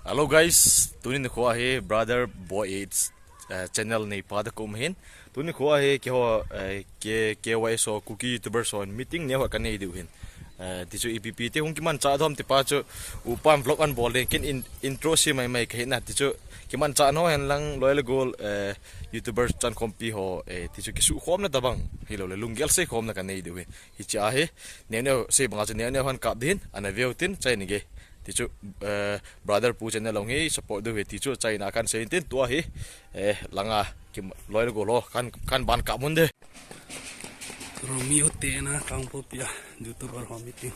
Hello guys, tunin ko he brother boy it's channel nei pa da kum hin. Tunin ko he ke ho KPI so Kuki YouTuber so meeting ne ho kan nei du hin. Ti chu EPP te hung ki man cha thom ti pa chu upam vlog an bol kin intro si mai ke na ti chu ki man cha no hen lang loyal goal YouTuber chan kompi ho ti chu ki su khom na tabang hilo le lungel seikhom na kan nei du hin. Hi cha he ne se banga chu ne han kap din ana veutin chai ni ge tichu brother pu channel long hi support do he tichu china kan sein tin tua hi langa kim loy go lo kan ban ka mun de romi hote na kang po pia youtuber ho meeting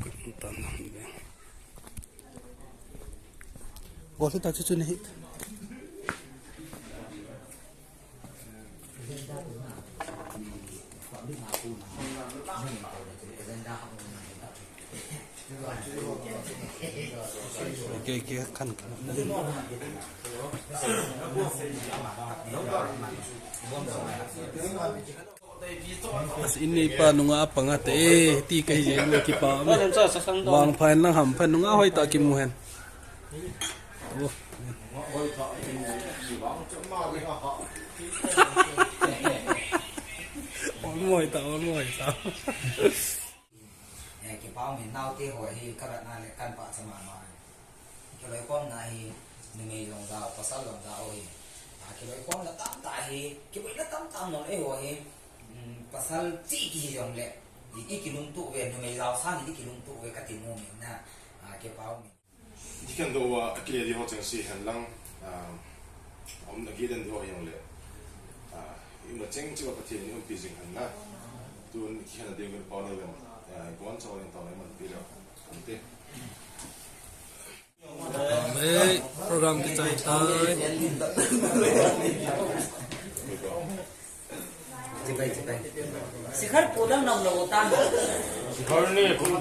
ko tan na be bo se ta chu ne hit Oke kan as ini pa nunga apa ngate ti kai je lu ki pa wang phan lang ham phan nunga hoi ta ki mu hen on moi ta cái bao mình nao tiêu hồi thì các bạn này căn bản xem mà cái loại con này mình lòng giàu có sao lòng giàu thì cái loại con là tạm tại thì cái vậy nó tạm nó ấy rồi có sao chỉ cái dòng lệ thì cái lung tụ về mình giàu sang thì cái lung tụ về cái tiền mua mình nè cái bao mình chỉ cần đồ cái gì họ chẳng xí hành lang ông đã ghi đến đồ dòng lệ nhưng mà chính chỉ có cái tiền những cái gì hành lang tôi khi nào tiêu cái bao nhiêu lần quán cho nên tao lấy mình đi đâu không tiếc mấy program cái chạy tới शिखर पूरा नम होता है शिखर ने cũng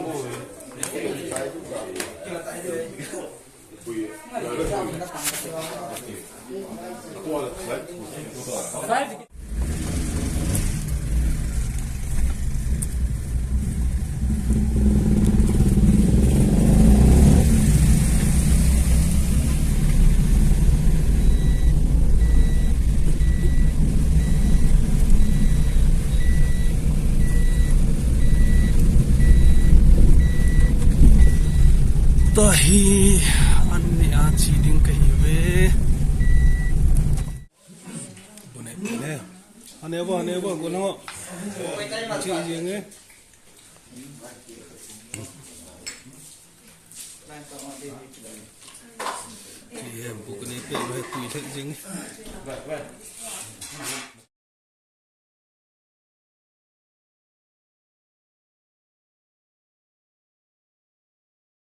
tahi anni a chi ding kai ve bune ane ba ko no chi jing e chi em bu ko ne pe ve tu thai jing